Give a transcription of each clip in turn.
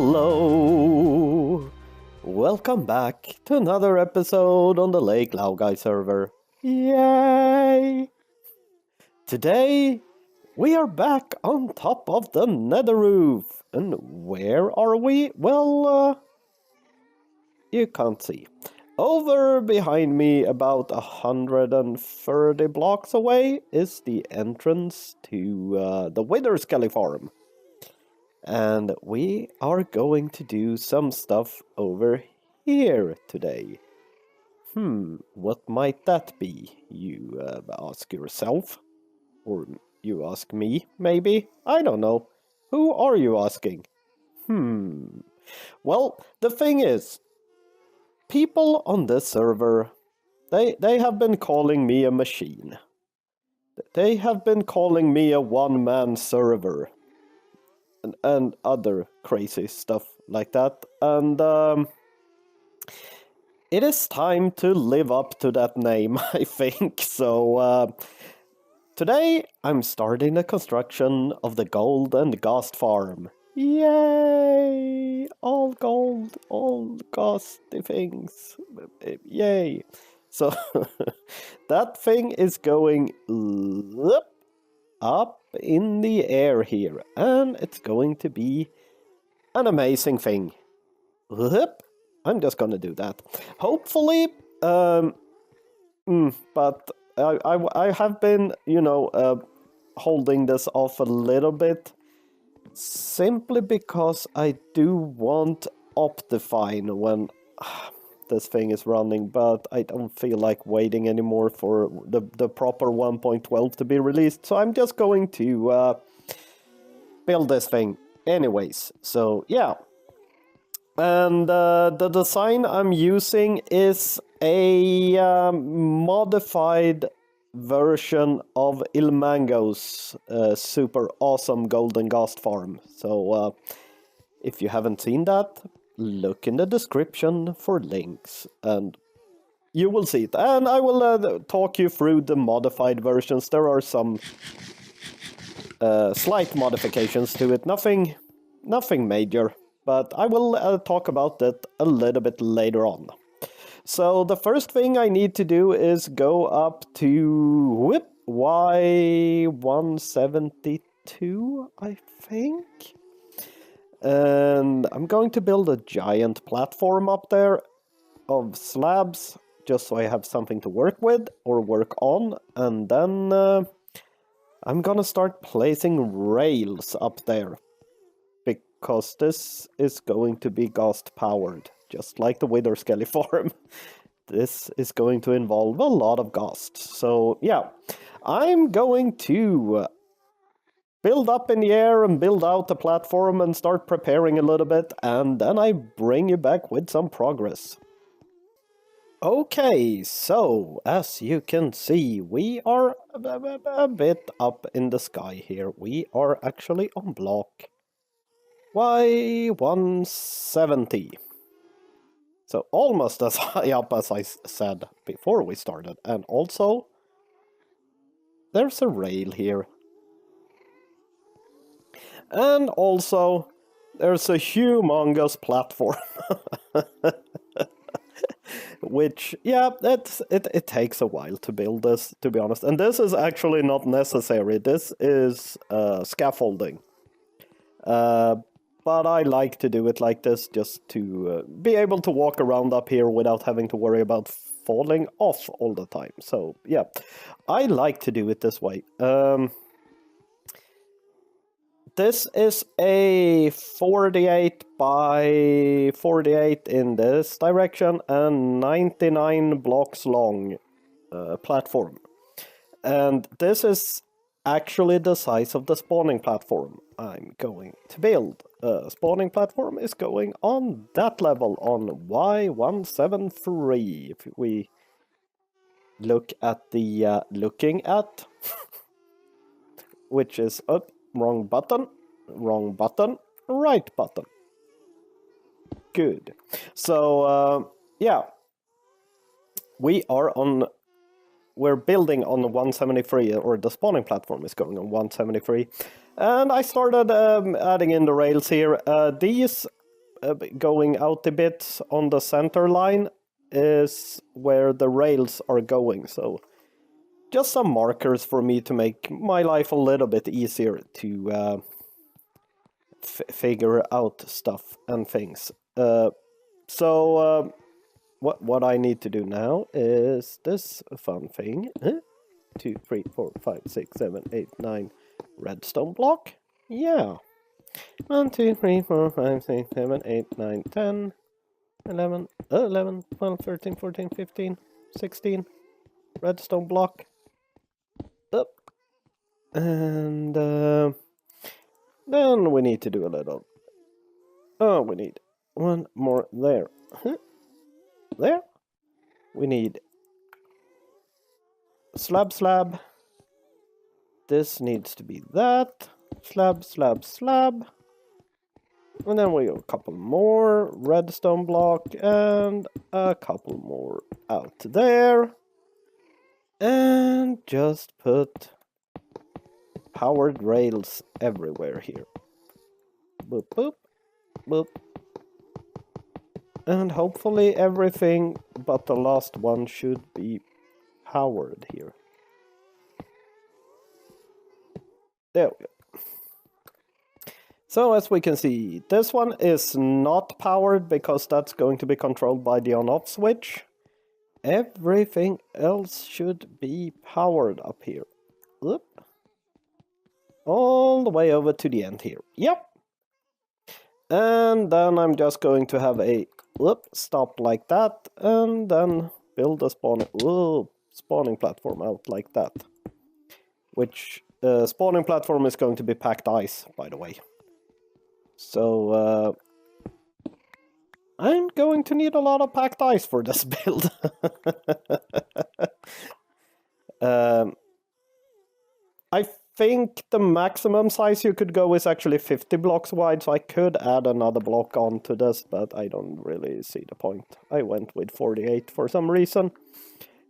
Hello! Welcome back to another episode on the Lake Laogai server. Yay! Today, we are back on top of the nether roof. And where are we? Well, you can't see. Over behind me, about 130 blocks away, is the entrance to the Wither Skelly farm. And we are going to do some stuff over here today. What might that be? You ask yourself? Or you ask me, maybe? I don't know. Who are you asking? Well, the thing is, people on this server, they have been calling me a machine. They have been calling me a one-man server. And other crazy stuff like that. And it is time to live up to that name, I think. So today I'm starting the construction of the gold and Ghast farm. Yay! All gold, all ghasty things. Yay! So that thing is going up in the air here, and it's going to be an amazing thing. I'm just gonna do that. Hopefully, but I have been, holding this off a little bit, simply because I do want Optifine when this thing is running, but I don't feel like waiting anymore for the proper 1.12 to be released, so I'm just going to build this thing anyways. So yeah, and the design I'm using is a modified version of Ilmangos super awesome golden Ghast farm. So if you haven't seen that, look in the description for links, and you will see it. And I will talk you through the modified versions. There are some slight modifications to it, nothing major, but I will talk about that a little bit later on. So the first thing I need to do is go up to Y172, I think. And I'm going to build a giant platform up there of slabs, just so I have something to work with or work on. And then I'm gonna start placing rails up there, because this is going to be Ghast powered, just like the Wither Skelly farm. This is going to involve a lot of Ghast. So yeah, I'm going to build up in the air and build out the platform and start preparing a little bit, and then I bring you back with some progress. Okay, so as you can see, we are a bit up in the sky here. We are actually on block Y170. So almost as high up as I said before we started. And also, there's a rail here. And also, there's a humongous platform. Which, yeah, it takes a while to build this, to be honest. And this is actually not necessary. This is scaffolding. But I like to do it like this, just to be able to walk around up here without having to worry about falling off all the time. So, yeah, I like to do it this way. This is a 48 by 48 in this direction and 99 blocks long platform. And this is actually the size of the spawning platform I'm going to build. Spawning platform is going on that level, on Y173. If we look at the looking at, which is up. Wrong button, right button. Good. So, yeah. We're building on 173, or the spawning platform is going on 173. And I started adding in the rails here. These going out a bit on the center line is where the rails are going. So just some markers for me to make my life a little bit easier to figure out stuff and things. What I need to do now is this fun thing. 2, 3, 4, 5, 6, 7, 8, 9 redstone block. Yeah. 1, 2, 3, 4, 5, 6, 7, 8, 9, 10, 11, 11, 12, 13, 14, 15, 16 redstone block. Up. And then we need to do a little. Oh, we need one more there. There. We need slab. This needs to be that. Slab. And then we go a couple more redstone block and a couple more out there. And just put powered rails everywhere here. Boop, boop, boop. And hopefully everything but the last one should be powered here. There we go. So as we can see, this one is not powered because that's going to be controlled by the on-off switch. Everything else should be powered up here. Oop. All the way over to the end here. Yep. And then I'm just going to have a stop like that, and then build a spawning platform out like that. Which spawning platform is going to be packed ice, by the way. So I'm going to need a lot of packed ice for this build. I think the maximum size you could go is actually 50 blocks wide, so I could add another block onto this, but I don't really see the point. I went with 48 for some reason.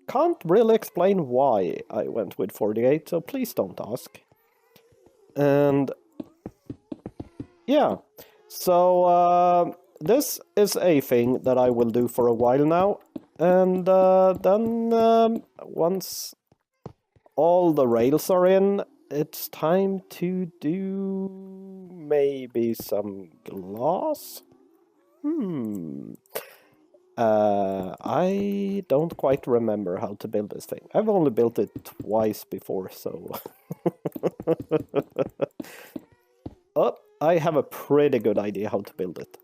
Can't really explain why I went with 48, so please don't ask. And yeah, so this is a thing that I will do for a while now, and then once all the rails are in, it's time to do maybe some glass? I don't quite remember how to build this thing. I've only built it twice before, so... Oh, I have a pretty good idea how to build it.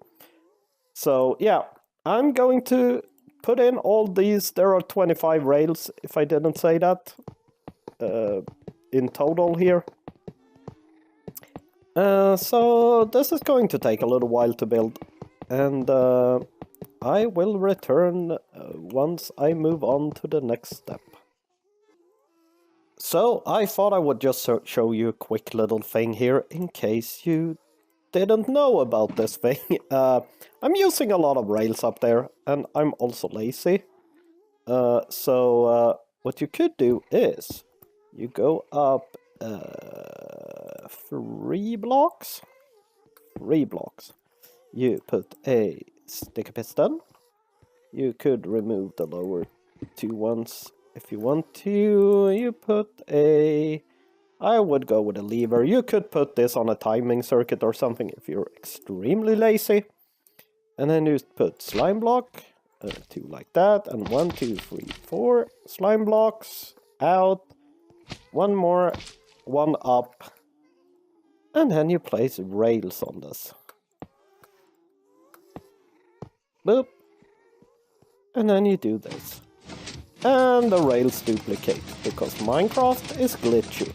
So, yeah, I'm going to put in all these. There are 25 rails, if I didn't say that, in total here. So this is going to take a little while to build, and I will return once I move on to the next step. So I thought I would just show you a quick little thing here in case you didn't know about this thing. I'm using a lot of rails up there, and I'm also lazy. So what you could do is you go up 3 blocks. You put a sticker piston. You could remove the lower 2 ones if you want to. You put a... I would go with a lever. You could put this on a timing circuit or something if you're extremely lazy. And then you put slime block, 2 like that, and 1, 2, 3, 4 slime blocks out. 1 more, 1 up. And then you place rails on this. Boop. And then you do this. And the rails duplicate, because Minecraft is glitchy.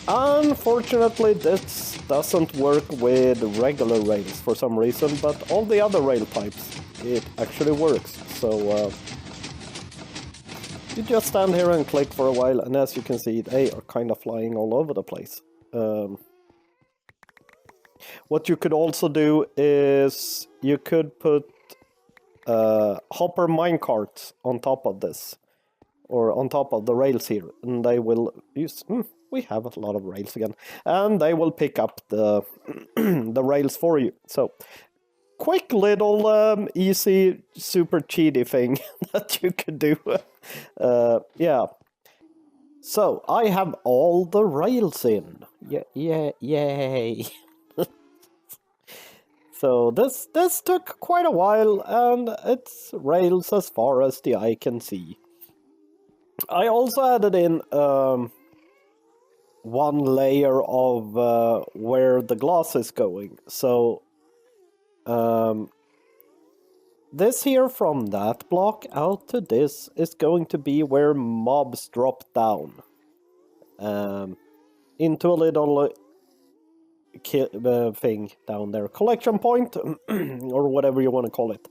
Unfortunately, this doesn't work with regular rails for some reason, but all the other rail types, it actually works. So you just stand here and click for a while, and as you can see, they are kind of flying all over the place. What you could also do is you could put hopper minecarts on top of this, or on top of the rails here, and they will use... we have a lot of rails again. And they will pick up the, the rails for you. So, quick little easy, super cheaty thing that you could do. Yeah. So, I have all the rails in. Yay. So this took quite a while, and it's rails as far as the eye can see. I also added in one layer of where the glass is going. So this here from that block out to this is going to be where mobs drop down into a little thing down there. Collection point, or whatever you want to call it.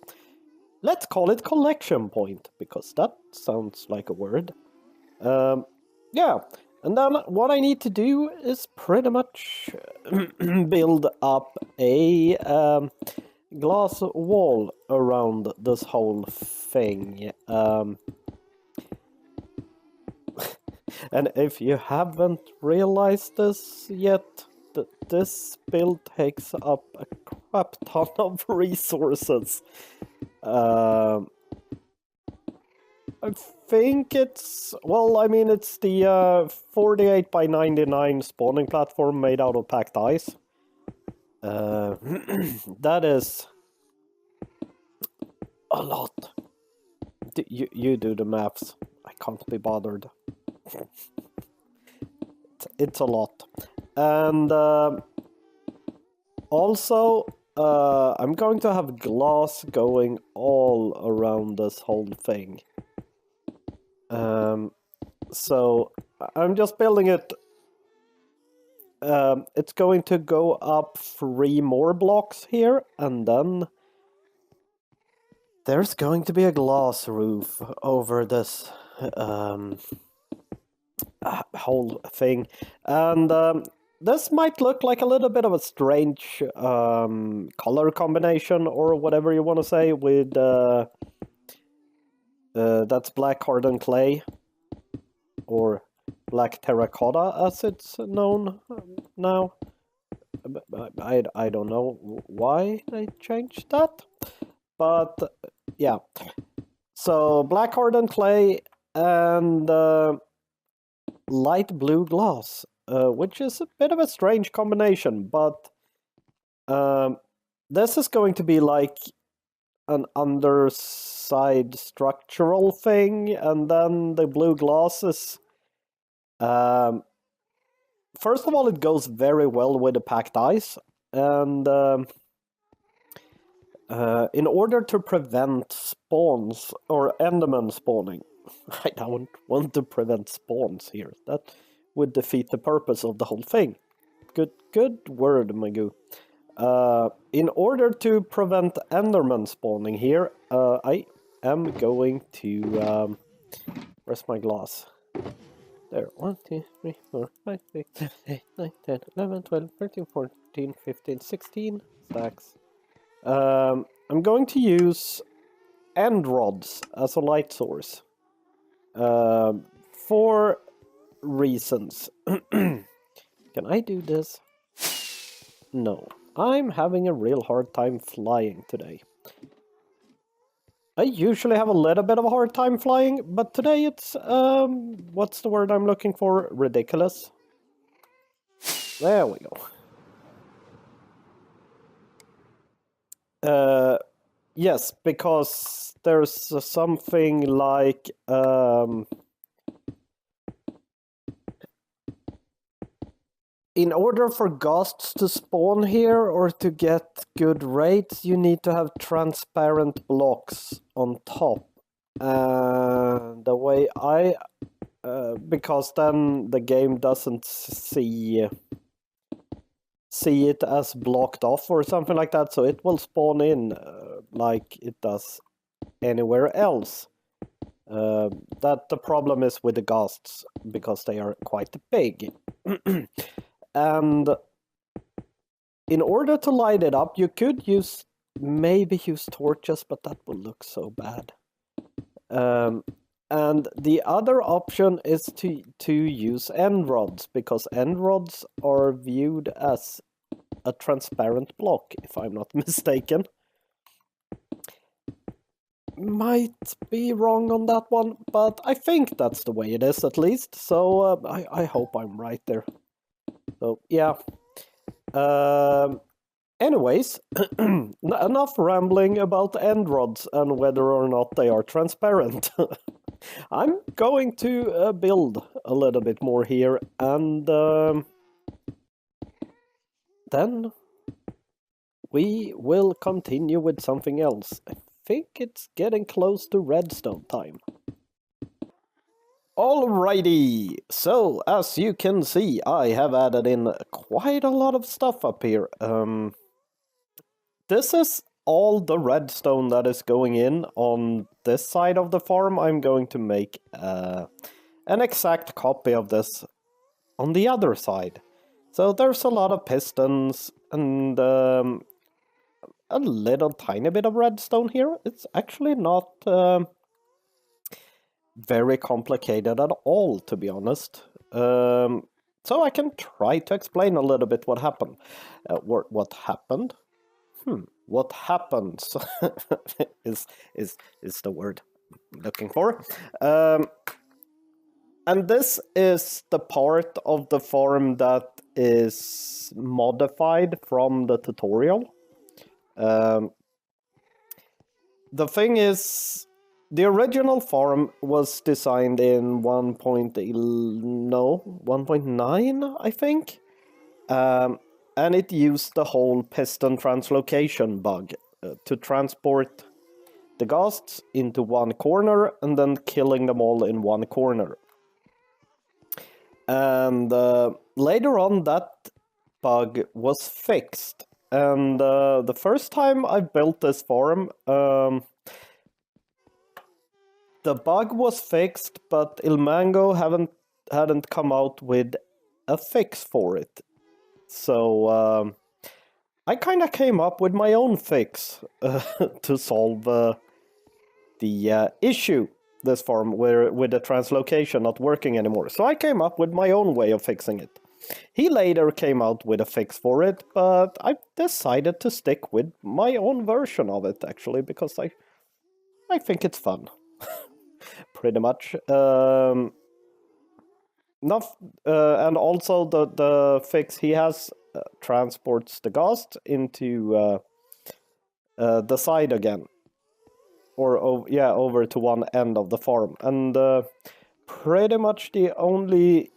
Let's call it collection point, because that sounds like a word. Yeah, and then what I need to do is pretty much build up a glass wall around this whole thing. And if you haven't realized this yet, this build takes up a crap ton of resources. I think it's, well, I mean, it's the 48 by 99 spawning platform made out of packed ice. That is a lot. You do the maths. I can't be bothered. It's a lot. And also, I'm going to have glass going all around this whole thing. So I'm just building it. It's going to go up 3 more blocks here, and then there's going to be a glass roof over this whole thing. And this might look like a little bit of a strange color combination, or whatever you want to say, with that's black hardened clay, or black terracotta as it's known now. I don't know why I changed that, but yeah. So black hardened clay and light blue glass, which is a bit of a strange combination, but this is going to be like an underside structural thing, and then the blue glass is first of all, it goes very well with the packed ice, and in order to prevent spawns or enderman spawning, I don't want to prevent spawns here. That would defeat the purpose of the whole thing. Good word, Magoo. In order to prevent enderman spawning here, I am going to where's my glass? There, 1, 2, 3, 4, 5, 6, 7, 8, 9, 10, 11, 12, 13, 14, 15, 16 stacks. I'm going to use end rods as a light source. For reasons. Can I do this? No. I'm having a real hard time flying today. I usually have a little bit of a hard time flying, but today it's, what's the word I'm looking for? Ridiculous. There we go. Yes, because there's something like, in order for ghasts to spawn here or to get good rates, you need to have transparent blocks on top. The way I... because then the game doesn't see it as blocked off or something like that, so it will spawn in like it does anywhere else. That the problem is with the ghasts, because they are quite big. And in order to light it up, you could maybe use torches, but that will look so bad. And the other option is to use end rods, because end rods are viewed as a transparent block, if I'm not mistaken. Might be wrong on that one, but I think that's the way it is at least. So I hope I'm right there. So yeah. Anyways, enough rambling about end rods and whether or not they are transparent. I'm going to build a little bit more here, and then we will continue with something else. I think it's getting close to redstone time. Alrighty, so as you can see, I have added in quite a lot of stuff up here. This is all the redstone that is going in on this side of the farm. I'm going to make an exact copy of this on the other side. So there's a lot of pistons and a little tiny bit of redstone here. It's actually not very complicated at all, to be honest. So I can try to explain a little bit what happened. What happened? What happens is the word I'm looking for. And this is the part of the farm that is modified from the tutorial. The thing is, the original farm was designed in 1.9, I think. And it used the whole piston translocation bug to transport the ghasts into one corner and then killing them all in one corner. And later on that bug was fixed. And the first time I built this farm, the bug was fixed, but Ilmango hadn't come out with a fix for it. So I kind of came up with my own fix to solve the issue this farm with the translocation not working anymore. So I came up with my own way of fixing it. He later came out with a fix for it, but I decided to stick with my own version of it, actually, because I think it's fun. Pretty much. And also the fix he has transports the ghast into the side again, or over to one end of the farm. And pretty much the only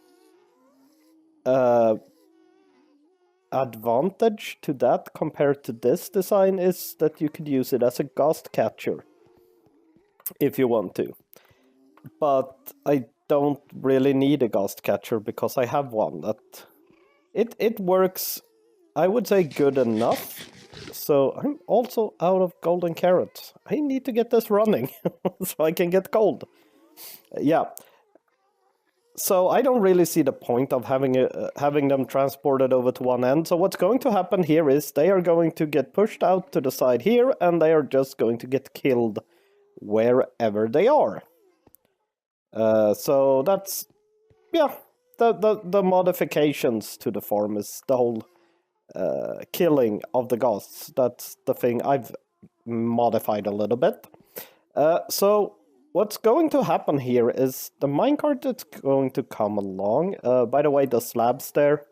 advantage to that compared to this design is that you could use it as a ghast catcher if you want to. But I don't really need a ghast catcher because I have one that it works, I would say, good enough. So I'm also out of golden carrots. I need to get this running so I can get gold. Yeah. So I don't really see the point of having them transported over to one end. So what's going to happen here is they are going to get pushed out to the side here, and they are just going to get killed wherever they are. So that's, yeah, the modifications to the farm is the whole killing of the ghasts. That's the thing I've modified a little bit. So what's going to happen here is the minecart that's going to come along. By the way, the slabs there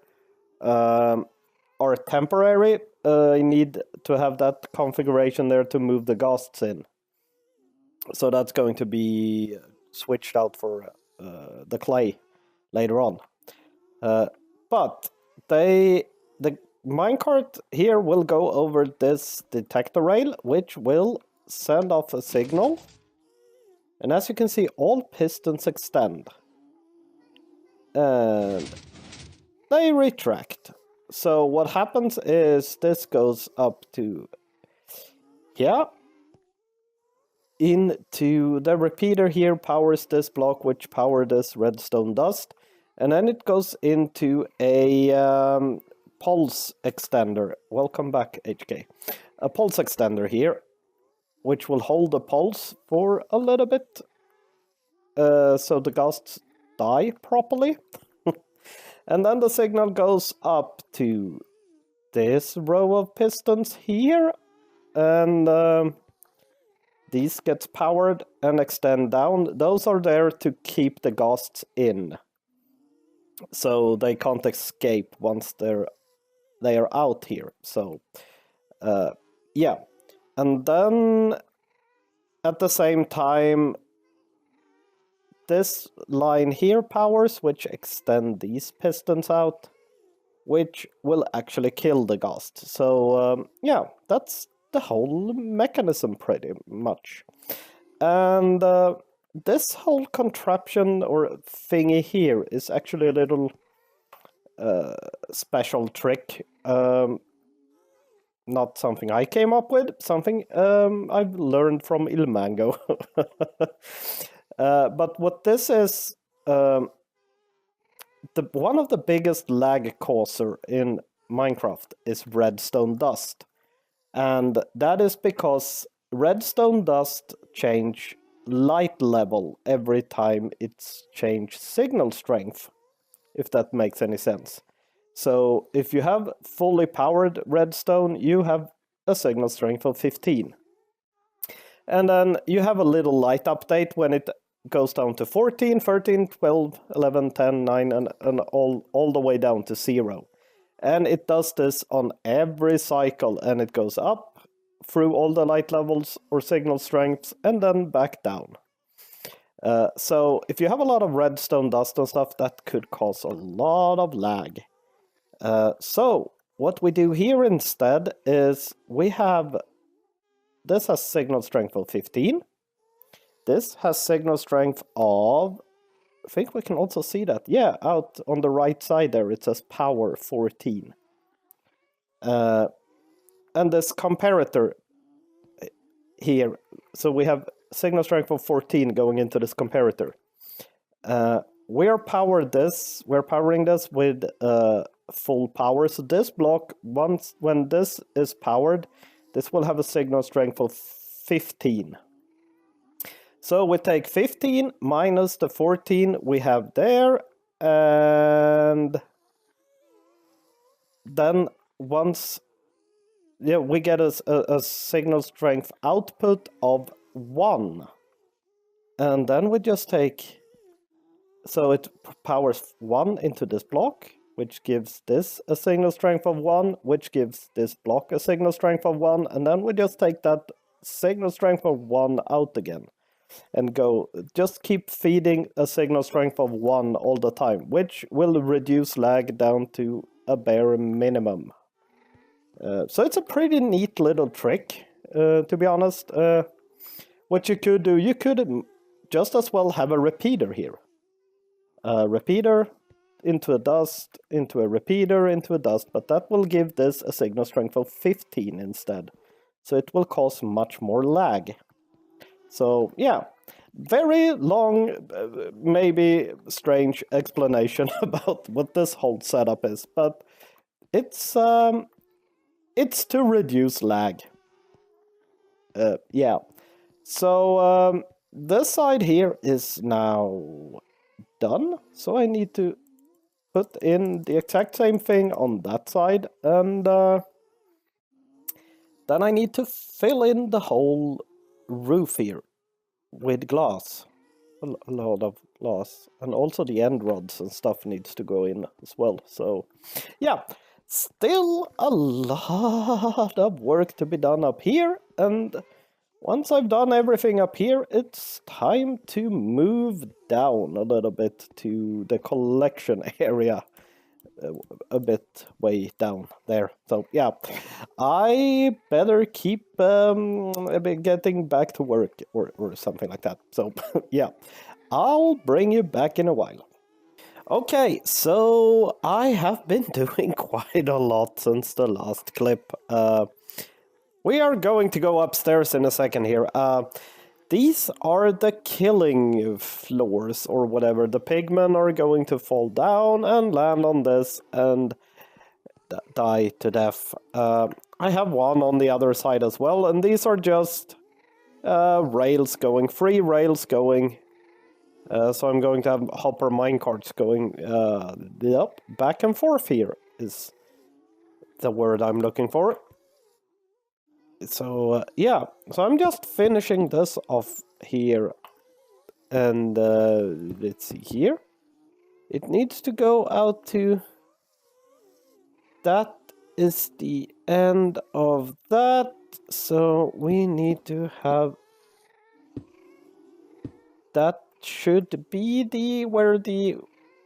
are temporary. I need to have that configuration there to move the ghasts in. So that's going to be switched out for the clay later on. But the minecart here will go over this detector rail, which will send off a signal. And as you can see, all pistons extend. And they retract. So what happens is this goes up to, into the repeater here, powers this block, which power this redstone dust. And then it goes into a pulse extender. Welcome back, HK. A pulse extender here, which will hold the pulse for a little bit. so the ghasts die properly. And then the signal goes up to this row of pistons here, and these gets powered and extend down. Those are there to keep the ghasts in, so they can't escape once they are out here. So yeah, and then at the same time, this line here powers, which extend these pistons out, which will actually kill the ghast. So yeah, that's the whole mechanism pretty much. And this whole contraption or thingy here is actually a little special trick. Not something I came up with, something I've learned from Ilmango. But what this is, one of the biggest lag causer in Minecraft is redstone dust. And that is because redstone dust change light level every time it's changed signal strength, if that makes any sense. So if you have fully powered redstone, you have a signal strength of 15. And then you have a little light update when it goes down to 14, 13, 12, 11, 10, 9, and all the way down to 0. And it does this on every cycle, and it goes up through all the light levels or signal strengths, and then back down. So if you have a lot of redstone dust and stuff, that could cause a lot of lag. So what we do here instead is we have, this has signal strength of 15. This has signal strength of, I think we can also see that. Yeah, out on the right side there, it says power 14. And this comparator here, so we have signal strength of 14 going into this comparator. We're powering this with full power. So this block, when this is powered, this will have a signal strength of 15. So we take 15 minus the 14 we have there, and then once, yeah, we get a signal strength output of 1. And then we just take, so it powers 1 into this block, which gives this a signal strength of 1, which gives this block a signal strength of 1, and then we just take that signal strength of 1 out again. And go, just keep feeding a signal strength of 1 all the time, which will reduce lag down to a bare minimum. So it's a pretty neat little trick, to be honest. What you could do, you could just as well have a repeater here. A repeater into a dust, into a repeater, into a dust, but that will give this a signal strength of 15 instead. So it will cause much more lag. So yeah, very long, maybe strange explanation about what this whole setup is, but it's to reduce lag. Yeah, so this side here is now done, so I need to put in the exact same thing on that side, and then I need to fill in the whole roof here with glass, a lot of glass, and also the end rods and stuff needs to go in as well. So yeah, still a lot of work to be done up here, and once I've done everything up here, it's time to move down a little bit to the collection area. A bit way down there. So yeah, I better keep getting back to work or something like that. So yeah, I'll bring you back in a while. Okay, so I have been doing quite a lot since the last clip. We are going to go upstairs in a second here. These are the killing floors or whatever. The pigmen are going to fall down and land on this and die to death. I have one on the other side as well, and these are just rails going, free rails going So I'm going to have hopper minecarts going back and forth here is the word I'm looking for. So yeah, so I'm just finishing this off here. And let's see here. It needs to go out to... That is the end of that. So we need to have... That should be where the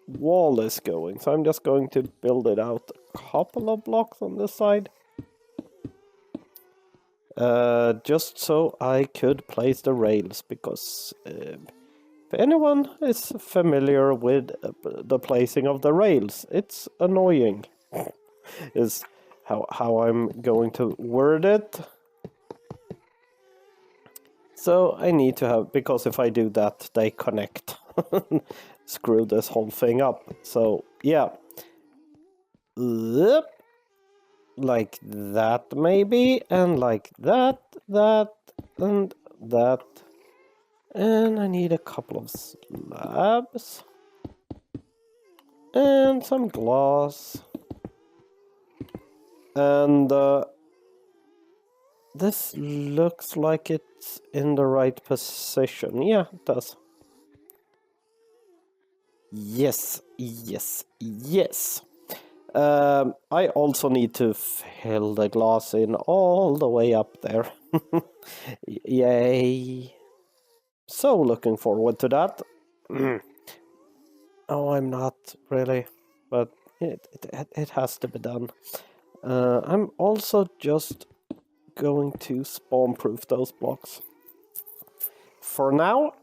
wall is going. So I'm just going to build it out a couple of blocks on this side. Just so I could place the rails, because if anyone is familiar with the placing of the rails, it's annoying. Is how I'm going to word it. So I need to have, because if I do that, they connect. Screw this whole thing up. So yeah. Like that maybe, and like that, and that. And I need a couple of slabs. And some glass. And this looks like it's in the right position. Yeah, it does. Yes, yes, yes. I also need to fill the glass in all the way up there. Yay. So looking forward to that. Oh, I'm not really, but it has to be done. I'm also just going to spawn-proof those blocks for now.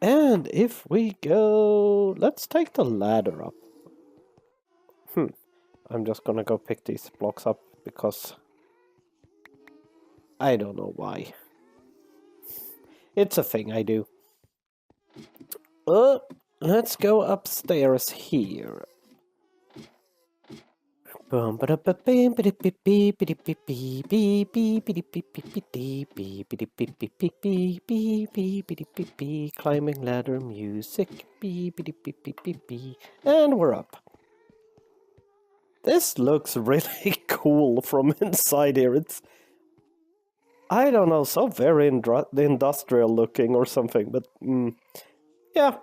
And if we go... Let's take the ladder up. I'm just gonna go pick these blocks up because I don't know why. It's a thing I do. Let's go upstairs here. Climbing ladder music. And we're up. This looks really cool from inside here. It's, I don't know, so very industrial looking or something, but yeah.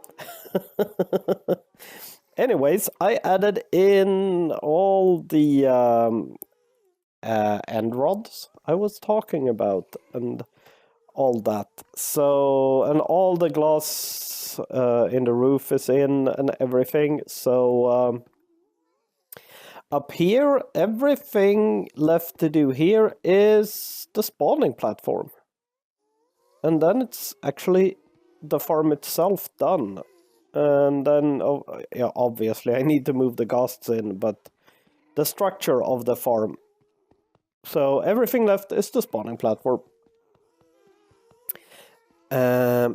Anyways, I added in all the end rods I was talking about and all that. So, and all the glass in the roof is in and everything. So up here, everything left to do here is the spawning platform. And then it's actually the farm itself done. And then, yeah, obviously, I need to move the ghasts in, but the structure of the farm. So everything left is the spawning platform. Yeah.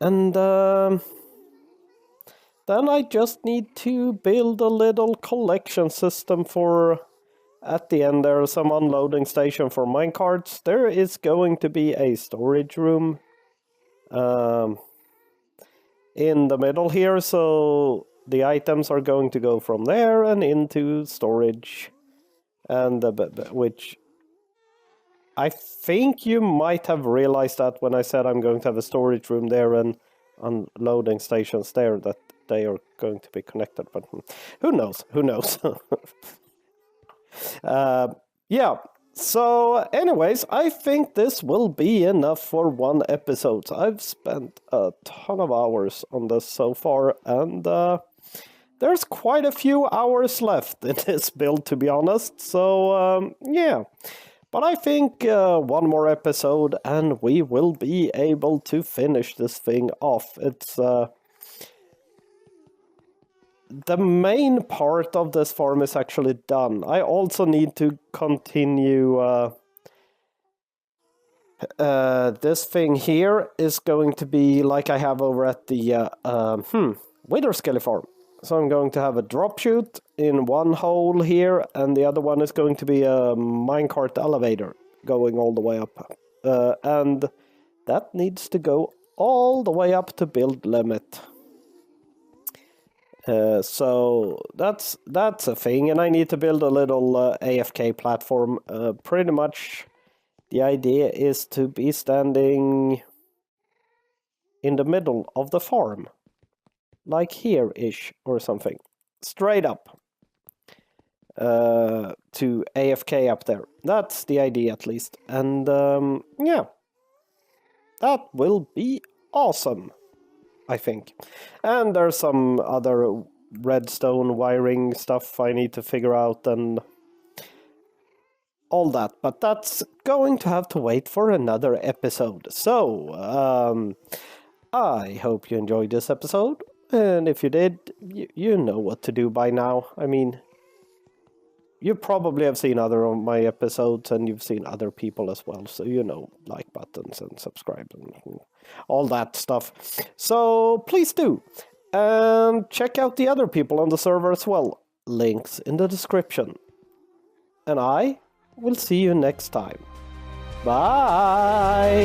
And then I just need to build a little collection system for... At the end, there is some unloading station for minecarts. There is going to be a storage room in the middle here, so the items are going to go from there and into storage, and which I think you might have realized that when I said I'm going to have a storage room there and unloading stations there, that they are going to be connected, but who knows? Who knows? Yeah. So, anyways, I think this will be enough for one episode. I've spent a ton of hours on this so far, and there's quite a few hours left in this build, to be honest. So, yeah. But I think one more episode, and we will be able to finish this thing off. It's... the main part of this farm is actually done. I also need to continue... this thing here is going to be like I have over at the Wither Skelly farm. So I'm going to have a drop chute in one hole here, and the other one is going to be a minecart elevator going all the way up. And that needs to go all the way up to build limit. So that's a thing, and I need to build a little AFK platform. Pretty much the idea is to be standing in the middle of the farm, like here-ish or something, straight up to AFK up there. That's the idea, at least. And yeah, that will be awesome, I think. And there's some other redstone wiring stuff I need to figure out and all that, but that's going to have to wait for another episode. So, I hope you enjoyed this episode, and if you did, you know what to do by now. I mean, you probably have seen other of my episodes, and you've seen other people as well, so you know, like buttons and subscribe and all that stuff. So please do, and check out the other people on the server as well. Links in the description. And I will see you next time. Bye!